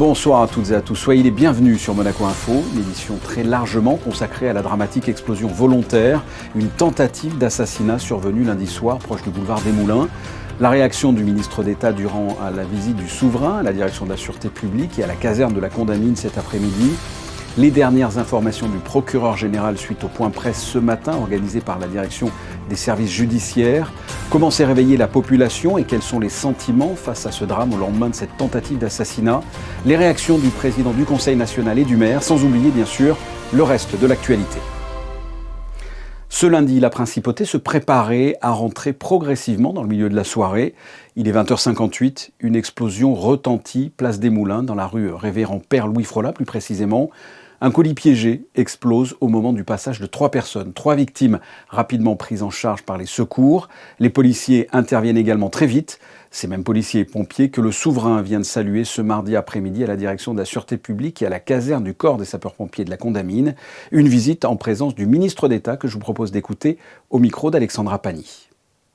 Bonsoir à toutes et à tous, soyez les bienvenus sur Monaco Info, une émission très largement consacrée à la dramatique explosion volontaire, une tentative d'assassinat survenue lundi soir proche du boulevard des Moulins. La réaction du ministre d'État durant la visite du souverain à la direction de la Sûreté publique et à la caserne de la Condamine cet après-midi. Les dernières informations du procureur général suite au point presse ce matin organisé par la direction des services judiciaires. Comment s'est réveillée la population et quels sont les sentiments face à ce drame au lendemain de cette tentative d'assassinat? Les réactions du président du Conseil national et du maire, sans oublier bien sûr le reste de l'actualité. Ce lundi, la principauté se préparait à rentrer progressivement dans le milieu de la soirée. Il est 20h58, une explosion retentit place des Moulins dans la rue Révérend Père Louis Frolat plus précisément. Un colis piégé explose au moment du passage de 3 personnes. 3 victimes rapidement prises en charge par les secours. Les policiers interviennent également très vite. Ces mêmes policiers et pompiers que le souverain vient de saluer ce mardi après-midi à la direction de la Sûreté publique et à la caserne du corps des sapeurs-pompiers de la Condamine. Une visite en présence du ministre d'État que je vous propose d'écouter au micro d'Alexandra Pagny.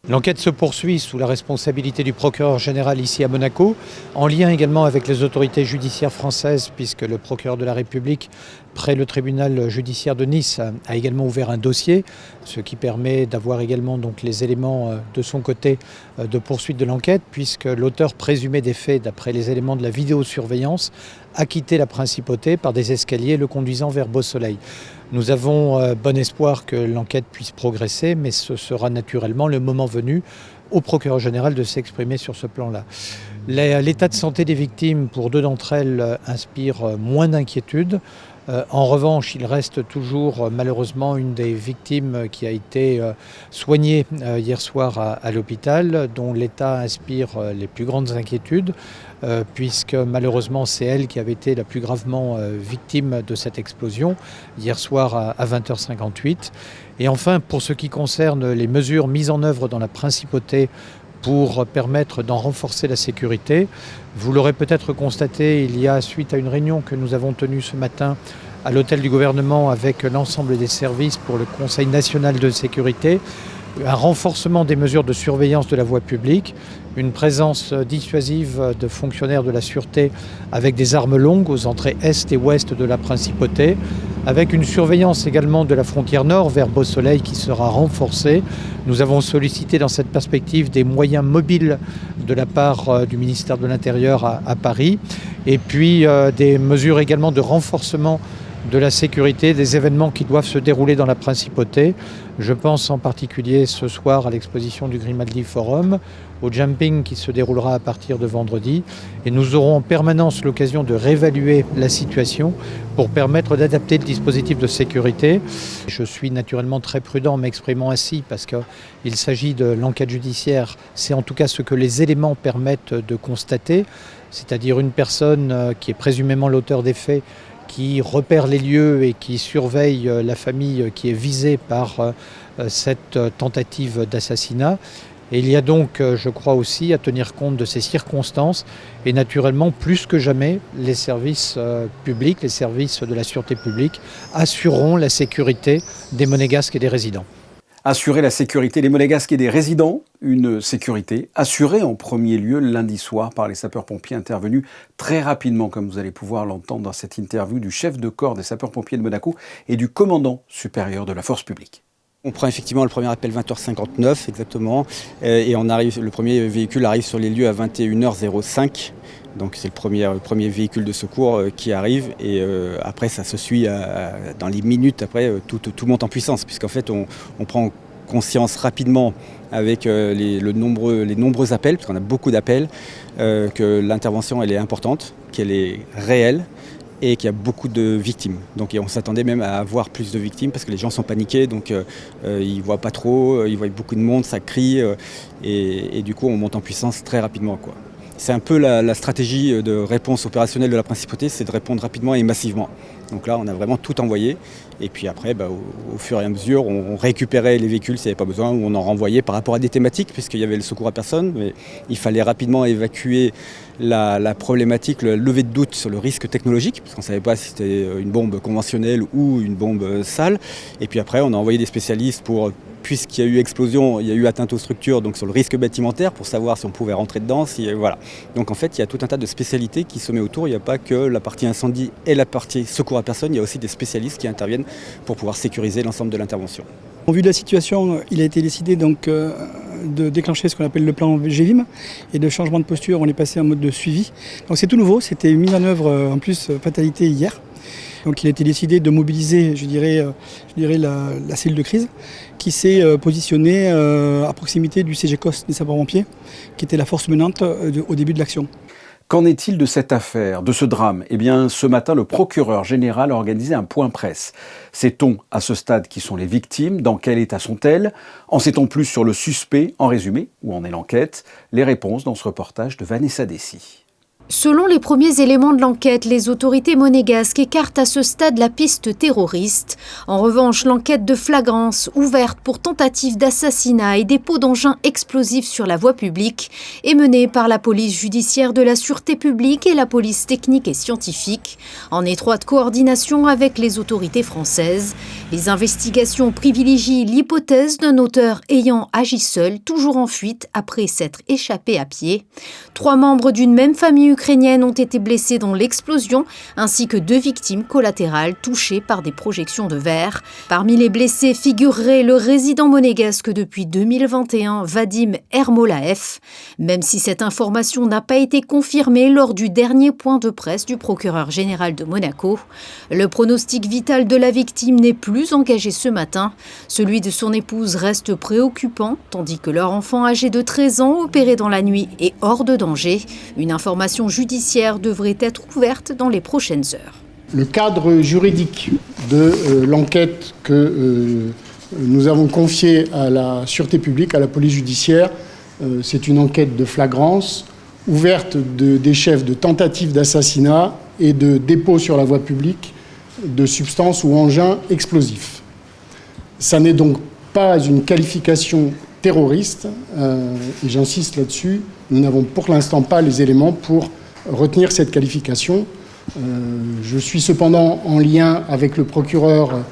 L'enquête se poursuit sous la responsabilité du procureur général ici à Monaco, en lien également avec les autorités judiciaires françaises, puisque le procureur de la République, près le tribunal judiciaire de Nice, a également ouvert un dossier, ce qui permet d'avoir également donc les éléments de son côté de poursuite de l'enquête, puisque l'auteur présumé des faits, d'après les éléments de la vidéosurveillance, a quitté la principauté par des escaliers le conduisant vers Beau-Soleil. Nous avons bon espoir que l'enquête puisse progresser, mais ce sera naturellement le moment venu au procureur général de s'exprimer sur ce plan-là. L'état de santé des victimes, pour 2 d'entre elles, inspire moins d'inquiétude. En revanche, il reste toujours malheureusement une des victimes qui a été soignée hier soir à l'hôpital, dont l'état inspire les plus grandes inquiétudes, puisque malheureusement c'est elle qui avait été la plus gravement victime de cette explosion hier soir à 20h58. Et enfin, pour ce qui concerne les mesures mises en œuvre dans la principauté pour permettre d'en renforcer la sécurité. Vous l'aurez peut-être constaté, il y a, suite à une réunion que nous avons tenue ce matin à l'hôtel du gouvernement avec l'ensemble des services pour le Conseil national de sécurité, un renforcement des mesures de surveillance de la voie publique, une présence dissuasive de fonctionnaires de la sûreté avec des armes longues aux entrées est et ouest de la principauté, avec une surveillance également de la frontière nord vers Beau-Soleil qui sera renforcée. Nous avons sollicité dans cette perspective des moyens mobiles de la part du ministère de l'Intérieur à Paris, et puis des mesures également de renforcement de la sécurité des événements qui doivent se dérouler dans la principauté. Je pense en particulier ce soir à l'exposition du Grimaldi Forum, au jumping qui se déroulera à partir de vendredi. Et nous aurons en permanence l'occasion de réévaluer la situation pour permettre d'adapter le dispositif de sécurité. Je suis naturellement très prudent en m'exprimant ainsi parce qu'il s'agit de l'enquête judiciaire. C'est en tout cas ce que les éléments permettent de constater, c'est-à-dire une personne qui est présumément l'auteur des faits, qui repère les lieux et qui surveille la famille qui est visée par cette tentative d'assassinat. Et il y a donc, je crois aussi, à tenir compte de ces circonstances et naturellement, plus que jamais, les services publics, les services de la sûreté publique assureront la sécurité des Monégasques et des résidents. Assurer la sécurité des Monégasques et des résidents, une sécurité assurée en premier lieu lundi soir par les sapeurs-pompiers intervenus très rapidement, comme vous allez pouvoir l'entendre dans cette interview du chef de corps des sapeurs-pompiers de Monaco et du commandant supérieur de la force publique. On prend effectivement le premier appel 20h59 exactement, et le premier véhicule arrive sur les lieux à 21h05. Donc c'est le premier véhicule de secours qui arrive, et après ça se suit dans les minutes après, tout monte en puissance, puisqu'en fait on prend conscience rapidement avec les nombreux appels, parce qu'on a beaucoup d'appels, que l'intervention elle est importante, qu'elle est réelle et qu'il y a beaucoup de victimes. Donc on s'attendait même à avoir plus de victimes parce que les gens sont paniqués, donc ils ne voient pas trop, ils voient beaucoup de monde, ça crie, et du coup on monte en puissance très rapidement, quoi. C'est un peu la stratégie de réponse opérationnelle de la principauté, c'est de répondre rapidement et massivement. Donc là, on a vraiment tout envoyé. Et puis après, au fur et à mesure, on récupérait les véhicules s'il n'y avait pas besoin, ou on en renvoyait par rapport à des thématiques, puisqu'il y avait le secours à personne. Mais il fallait rapidement évacuer la problématique, le lever de doute sur le risque technologique, parce qu'on ne savait pas si c'était une bombe conventionnelle ou une bombe sale. Et puis après, on a envoyé des spécialistes pour Puisqu'il y a eu explosion, il y a eu atteinte aux structures, donc sur le risque bâtimentaire, pour savoir si on pouvait rentrer dedans. Voilà. Donc en fait, il y a tout un tas de spécialités qui se mettent autour. Il n'y a pas que la partie incendie et la partie secours à personne. Il y a aussi des spécialistes qui interviennent pour pouvoir sécuriser l'ensemble de l'intervention. Au vu de la situation, il a été décidé donc de déclencher ce qu'on appelle le plan GVIM et de changement de posture, on est passé en mode de suivi. Donc c'est tout nouveau, c'était mis en œuvre en plus fatalité hier. Donc il a été décidé de mobiliser, je dirais la cellule de crise qui s'est positionnée à proximité du CGCOS des sapeurs-pompiers, qui était la force menante au début de l'action. Qu'en est-il de cette affaire, de ce drame ? Eh bien, ce matin, le procureur général a organisé un point presse. Sait-on à ce stade qui sont les victimes ? Dans quel état sont-elles ? En sait-on plus sur le suspect ? En résumé, où en est l'enquête ? Les réponses dans ce reportage de Vanessa Dessy. Selon les premiers éléments de l'enquête, les autorités monégasques écartent à ce stade la piste terroriste. En revanche, l'enquête de flagrance, ouverte pour tentative d'assassinat et dépôt d'engins explosifs sur la voie publique, est menée par la police judiciaire de la sûreté publique et la police technique et scientifique, en étroite coordination avec les autorités françaises. Les investigations privilégient l'hypothèse d'un auteur ayant agi seul, toujours en fuite après s'être échappé à pied. 3 membres d'une même famille ukrainiennes ont été blessées dans l'explosion, ainsi que 2 victimes collatérales touchées par des projections de verre. Parmi les blessés figurerait le résident monégasque depuis 2021, Vadim Ermolaev. Même si cette information n'a pas été confirmée lors du dernier point de presse du procureur général de Monaco, le pronostic vital de la victime n'est plus engagé ce matin. Celui de son épouse reste préoccupant, tandis que leur enfant âgé de 13 ans, opéré dans la nuit, est hors de danger. Une information judiciaire devrait être ouverte dans les prochaines heures. Le cadre juridique de l'enquête que nous avons confiée à la sûreté publique, à la police judiciaire, c'est une enquête de flagrance, ouverte des chefs de tentative d'assassinat et de dépôt sur la voie publique de substances ou engins explosifs. Ça n'est donc pas une qualification terroriste, et j'insiste là-dessus, nous n'avons pour l'instant pas les éléments pour retenir cette qualification. Je suis cependant en lien avec le procureur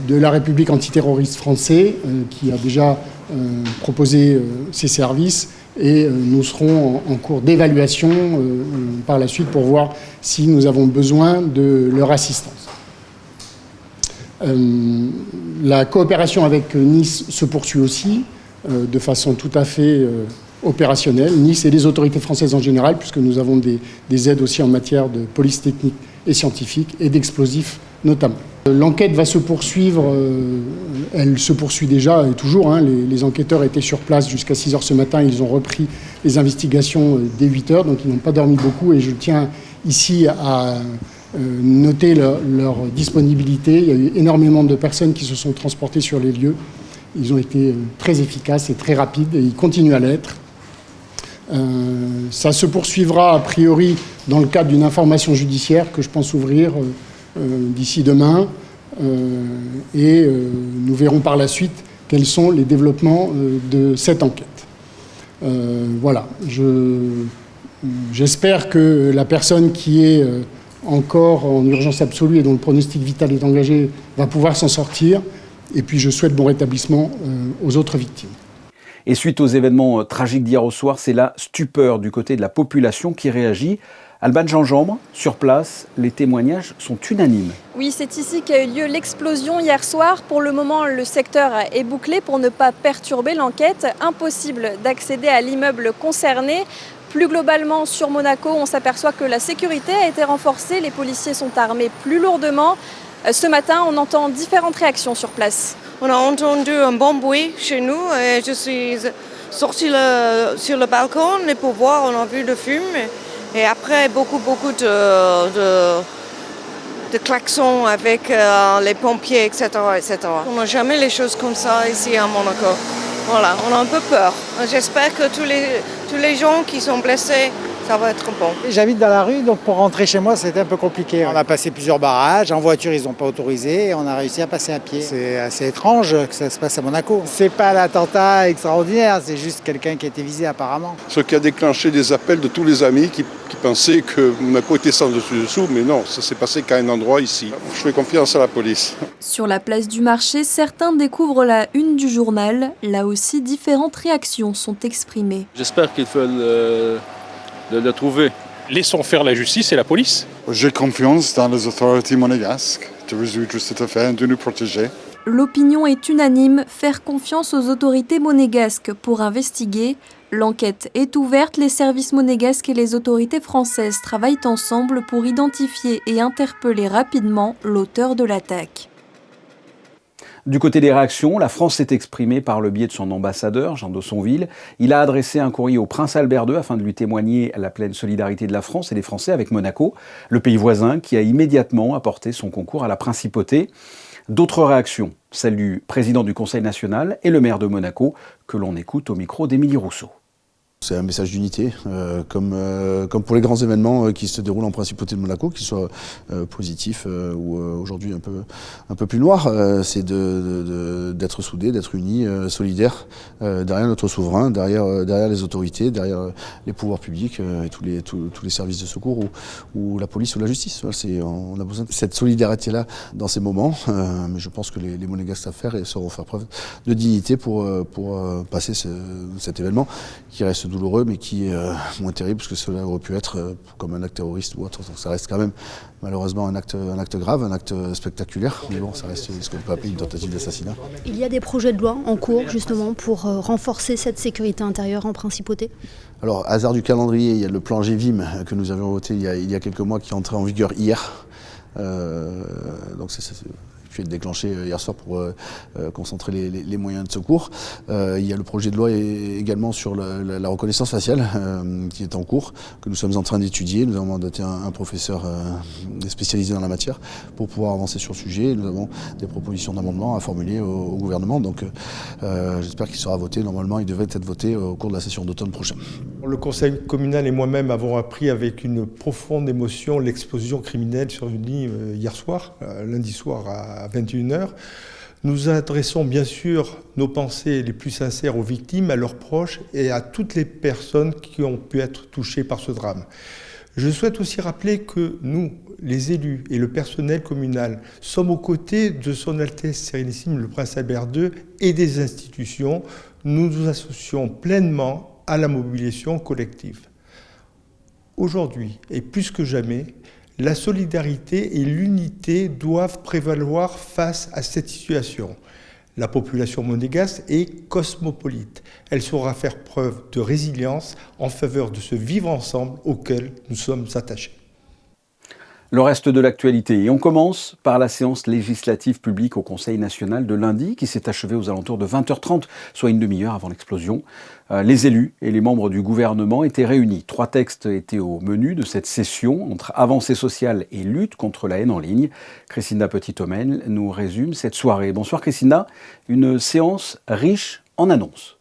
de la République antiterroriste français, qui a déjà proposé ses services, et nous serons en cours d'évaluation par la suite pour voir si nous avons besoin de leur assistance. La coopération avec Nice se poursuit aussi de façon tout à fait opérationnelle. Nice et les autorités françaises en général, puisque nous avons des aides aussi en matière de police technique et scientifique et d'explosifs notamment. L'enquête va se poursuivre, elle se poursuit déjà et toujours. Les enquêteurs étaient sur place jusqu'à 6 h ce matin, ils ont repris les investigations dès 8 h, donc ils n'ont pas dormi beaucoup et je tiens ici à noter leur disponibilité. Il y a eu énormément de personnes qui se sont transportées sur les lieux. Ils ont été très efficaces et très rapides et ils continuent à l'être. Ça se poursuivra a priori dans le cadre d'une information judiciaire que je pense ouvrir d'ici demain et nous verrons par la suite quels sont les développements de cette enquête. Voilà, j'espère que la personne qui est encore en urgence absolue et dont le pronostic vital est engagé va pouvoir s'en sortir. Et puis je souhaite bon rétablissement aux autres victimes. Et suite aux événements tragiques d'hier au soir, c'est la stupeur du côté de la population qui réagit. Alban Gingembre, sur place, les témoignages sont unanimes. Oui, c'est ici qu'a eu lieu l'explosion hier soir. Pour le moment, le secteur est bouclé pour ne pas perturber l'enquête. Impossible d'accéder à l'immeuble concerné. Plus globalement, sur Monaco, on s'aperçoit que la sécurité a été renforcée. Les policiers sont armés plus lourdement. Ce matin, on entend différentes réactions sur place. On a entendu un bon bruit chez nous et je suis sortie sur le balcon et pour voir, on a vu le fumée. Et après, beaucoup de klaxons avec les pompiers, etc., etc. On n'a jamais les choses comme ça ici à Monaco. Voilà, on a un peu peur. J'espère que tous les gens qui sont blessés ça va être bon. J'habite dans la rue, donc pour rentrer chez moi, c'était un peu compliqué. On a passé plusieurs barrages, en voiture ils n'ont pas autorisé, et on a réussi à passer à pied. C'est assez étrange que ça se passe à Monaco. C'est pas un attentat extraordinaire, c'est juste quelqu'un qui a été visé apparemment. Ce qui a déclenché des appels de tous les amis qui pensaient que Monaco était sans dessus-dessous, mais non, ça s'est passé qu'à un endroit ici. Je fais confiance à la police. Sur la place du marché, certains découvrent la une du journal. Là aussi, différentes réactions sont exprimées. J'espère qu'ils veulent le trouver. Laissons faire la justice et la police. J'ai confiance dans les autorités monégasques de résoudre cette affaire et de nous protéger. L'opinion est unanime, faire confiance aux autorités monégasques pour investiguer. L'enquête est ouverte, les services monégasques et les autorités françaises travaillent ensemble pour identifier et interpeller rapidement l'auteur de l'attaque. Du côté des réactions, la France s'est exprimée par le biais de son ambassadeur, Jean Dossonville. Il a adressé un courrier au prince Albert II afin de lui témoigner la pleine solidarité de la France et des Français avec Monaco, le pays voisin qui a immédiatement apporté son concours à la principauté. D'autres réactions, celle du président du Conseil national et le maire de Monaco, que l'on écoute au micro d'Émilie Rousseau. C'est un message d'unité, comme pour les grands événements qui se déroulent en principauté de Monaco, qu'ils soient positifs ou aujourd'hui un peu plus noirs. C'est d'être soudés, d'être unis, solidaires derrière notre souverain, derrière les autorités, derrière les pouvoirs publics et tous les services de secours ou la police ou la justice. On a besoin de cette solidarité-là dans ces moments, mais je pense que les Monégasques savent faire et sauront faire preuve de dignité pour passer cet événement qui reste douloureux, mais qui est moins terrible, parce que cela aurait pu être comme un acte terroriste ou autre. Donc ça reste quand même malheureusement un acte grave, un acte spectaculaire, mais bon, ça reste ce qu'on peut appeler une tentative d'assassinat. Il y a des projets de loi en cours justement pour renforcer cette sécurité intérieure en principauté. Alors, hasard du calendrier, il y a le plan GEVIM que nous avions voté il y a quelques mois qui est entré en vigueur hier. Donc c'est été déclenché hier soir pour concentrer les moyens de secours. Il y a le projet de loi également sur la reconnaissance faciale qui est en cours, que nous sommes en train d'étudier. Nous avons mandaté un professeur spécialisé dans la matière pour pouvoir avancer sur le sujet. Nous avons des propositions d'amendements à formuler au gouvernement. Donc j'espère qu'il sera voté. Normalement, il devrait être voté au cours de la session d'automne prochaine. Le conseil communal et moi-même avons appris avec une profonde émotion l'explosion criminelle survenue hier soir, lundi soir à 21h. Nous adressons bien sûr nos pensées les plus sincères aux victimes, à leurs proches et à toutes les personnes qui ont pu être touchées par ce drame. Je souhaite aussi rappeler que nous, les élus et le personnel communal, sommes aux côtés de Son Altesse Sérénissime le Prince Albert II et des institutions. Nous nous associons pleinement à la mobilisation collective. Aujourd'hui, et plus que jamais, la solidarité et l'unité doivent prévaloir face à cette situation. La population monégasque est cosmopolite. Elle saura faire preuve de résilience en faveur de ce vivre ensemble auquel nous sommes attachés. Le reste de l'actualité. Et on commence par la séance législative publique au Conseil national de lundi, qui s'est achevée aux alentours de 20h30, soit une demi-heure avant l'explosion. Les élus et les membres du gouvernement étaient réunis. 3 textes étaient au menu de cette session, entre avancées sociales et lutte contre la haine en ligne. Christina Petit-Homel nous résume cette soirée. Bonsoir Christina, une séance riche en annonces.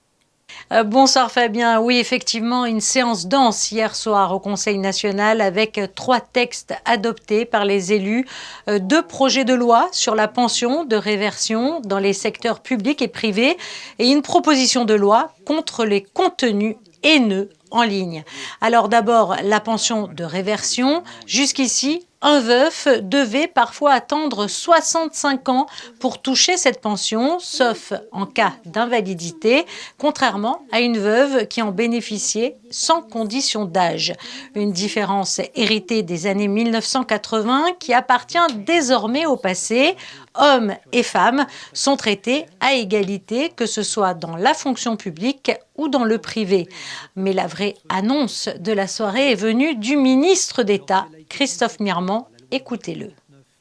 Bonsoir Fabien. Oui, effectivement, une séance dense hier soir au Conseil national avec 3 textes adoptés par les élus, 2 projets de loi sur la pension de réversion dans les secteurs publics et privés et une proposition de loi contre les contenus haineux en ligne. Alors d'abord, la pension de réversion. Jusqu'ici, un veuf devait parfois attendre 65 ans pour toucher cette pension, sauf en cas d'invalidité, contrairement à une veuve qui en bénéficiait sans condition d'âge. Une différence héritée des années 1980 qui appartient désormais au passé. Hommes et femmes sont traités à égalité, que ce soit dans la fonction publique ou dans le privé. Mais la vraie annonce de la soirée est venue du ministre d'État, Christophe Mirmand. Écoutez-le.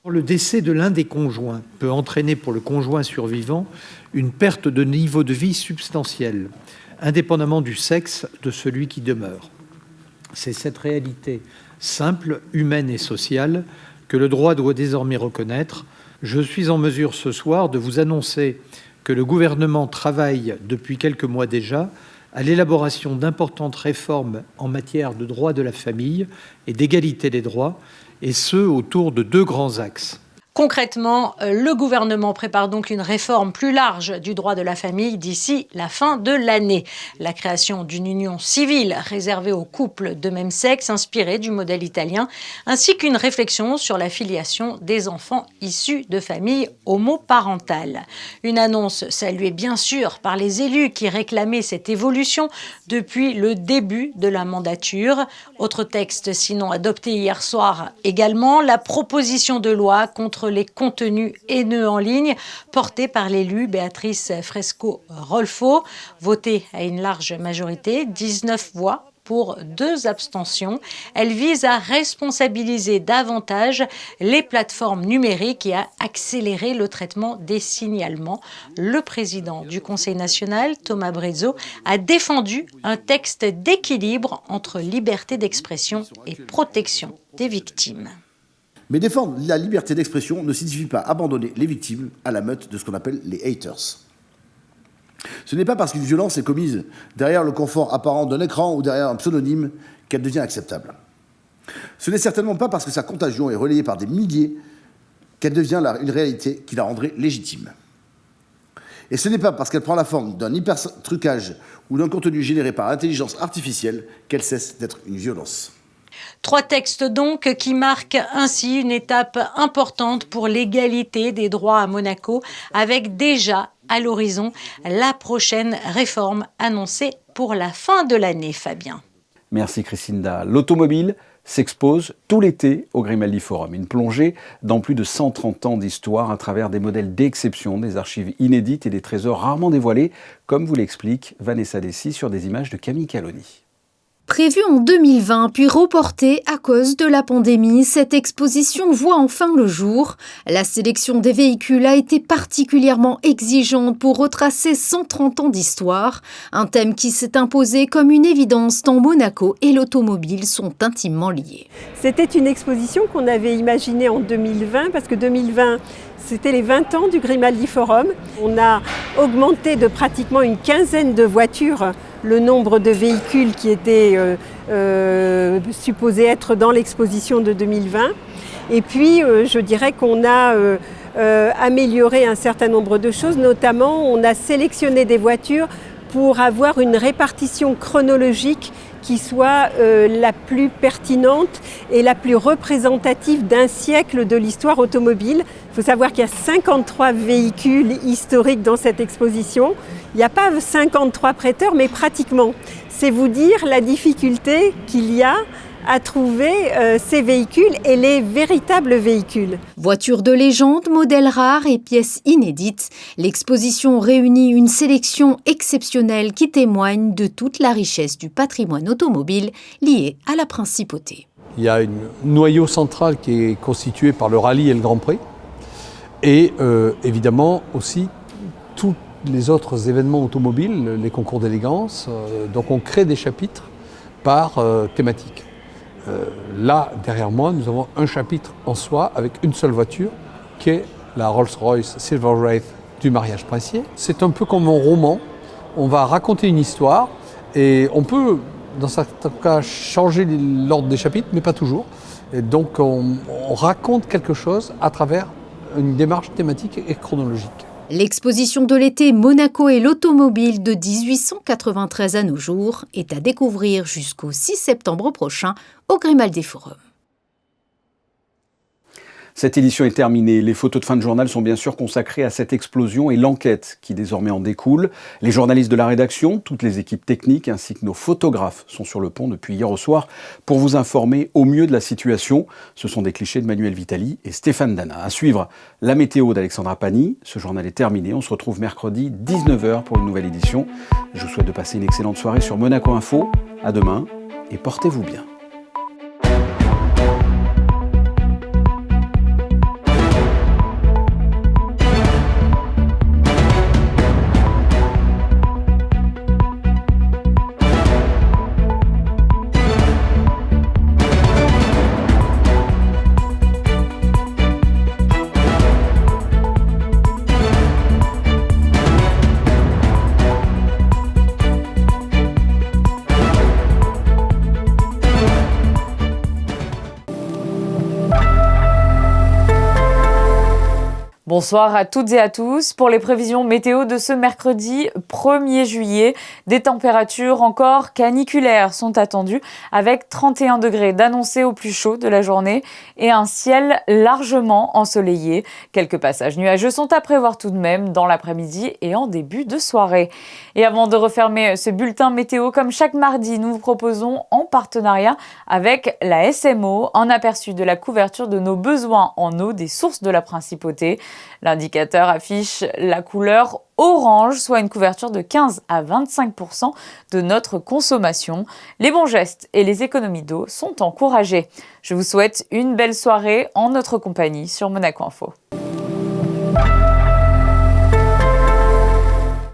Le décès de l'un des conjoints peut entraîner pour le conjoint survivant une perte de niveau de vie substantielle, indépendamment du sexe de celui qui demeure. C'est cette réalité simple, humaine et sociale que le droit doit désormais reconnaître. Je suis en mesure ce soir de vous annoncer que le gouvernement travaille depuis quelques mois déjà à l'élaboration d'importantes réformes en matière de droit de la famille et d'égalité des droits, et ce autour de 2 grands axes. Concrètement, le gouvernement prépare donc une réforme plus large du droit de la famille d'ici la fin de l'année. La création d'une union civile réservée aux couples de même sexe, inspirée du modèle italien, ainsi qu'une réflexion sur la filiation des enfants issus de familles homoparentales. Une annonce saluée bien sûr par les élus qui réclamaient cette évolution depuis le début de la mandature. Autre texte sinon adopté hier soir également, la proposition de loi contre les contenus haineux en ligne, portée par l'élu Béatrice Fresco-Rolfo, votée à une large majorité, 19 voix pour 2 abstentions. Elle vise à responsabiliser davantage les plateformes numériques et à accélérer le traitement des signalements. Le président du Conseil national, Thomas Brezzo, a défendu un texte d'équilibre entre liberté d'expression et protection des victimes. Mais défendre la liberté d'expression ne signifie pas abandonner les victimes à la meute de ce qu'on appelle les haters. Ce n'est pas parce qu'une violence est commise derrière le confort apparent d'un écran ou derrière un pseudonyme qu'elle devient acceptable. Ce n'est certainement pas parce que sa contagion est relayée par des milliers qu'elle devient une réalité qui la rendrait légitime. Et ce n'est pas parce qu'elle prend la forme d'un hyper-trucage ou d'un contenu généré par intelligence artificielle qu'elle cesse d'être une violence. 3 textes donc qui marquent ainsi une étape importante pour l'égalité des droits à Monaco, avec déjà à l'horizon la prochaine réforme annoncée pour la fin de l'année, Fabien. Merci Christine Dahl. L'automobile s'expose tout l'été au Grimaldi Forum. Une plongée dans plus de 130 ans d'histoire à travers des modèles d'exception, des archives inédites et des trésors rarement dévoilés, comme vous l'explique Vanessa Dessy sur des images de Camille Caloni. Prévue en 2020 puis reportée à cause de la pandémie, cette exposition voit enfin le jour. La sélection des véhicules a été particulièrement exigeante pour retracer 130 ans d'histoire, un thème qui s'est imposé comme une évidence tant Monaco et l'automobile sont intimement liés. C'était une exposition qu'on avait imaginée en 2020 parce que 2020 c'était les 20 ans du Grimaldi Forum. On a augmenté de pratiquement une quinzaine de voitures le nombre de véhicules qui étaient supposés être dans l'exposition de 2020. Et puis, je dirais qu'on a amélioré un certain nombre de choses. Notamment, on a sélectionné des voitures pour avoir une répartition chronologique qui soit la plus pertinente et la plus représentative d'un siècle de l'histoire automobile. Il faut savoir qu'il y a 53 véhicules historiques dans cette exposition. Il n'y a pas 53 prêteurs, mais pratiquement. C'est vous dire la difficulté qu'il y a à trouver ces véhicules et les véritables véhicules. Voitures de légende, modèles rares et pièces inédites, l'exposition réunit une sélection exceptionnelle qui témoigne de toute la richesse du patrimoine automobile lié à la principauté. Il y a un noyau central qui est constitué par le rallye et le Grand Prix et évidemment aussi tous les autres événements automobiles, les concours d'élégance. Donc on crée des chapitres par thématique. Là, derrière moi, nous avons un chapitre en soi avec une seule voiture qui est la Rolls-Royce Silver Wraith du mariage princier. C'est un peu comme un roman. On va raconter une histoire et on peut, dans certains cas, changer l'ordre des chapitres, mais pas toujours. Et donc, on raconte quelque chose à travers une démarche thématique et chronologique. L'exposition de l'été Monaco et l'automobile de 1893 à nos jours est à découvrir jusqu'au 6 septembre prochain au Grimaldi Forum. Cette édition est terminée. Les photos de fin de journal sont bien sûr consacrées à cette explosion et l'enquête qui désormais en découle. Les journalistes de la rédaction, toutes les équipes techniques ainsi que nos photographes sont sur le pont depuis hier au soir pour vous informer au mieux de la situation. Ce sont des clichés de Manuel Vitali et Stéphane Dana. À suivre, la météo d'Alexandra Pani. Ce journal est terminé. On se retrouve mercredi 19h pour une nouvelle édition. Je vous souhaite de passer une excellente soirée sur Monaco Info. À demain et portez-vous bien. Bonsoir à toutes et à tous. Pour les prévisions météo de ce mercredi 1er juillet, des températures encore caniculaires sont attendues avec 31 degrés d'annoncés au plus chaud de la journée et un ciel largement ensoleillé. Quelques passages nuageux sont à prévoir tout de même dans l'après-midi et en début de soirée. Et avant de refermer ce bulletin météo, comme chaque mardi, nous vous proposons en partenariat avec la SMO un aperçu de la couverture de nos besoins en eau des sources de la Principauté. L'indicateur affiche la couleur orange, soit une couverture de 15 à 25% de notre consommation. Les bons gestes et les économies d'eau sont encouragés. Je vous souhaite une belle soirée en notre compagnie sur Monaco Info.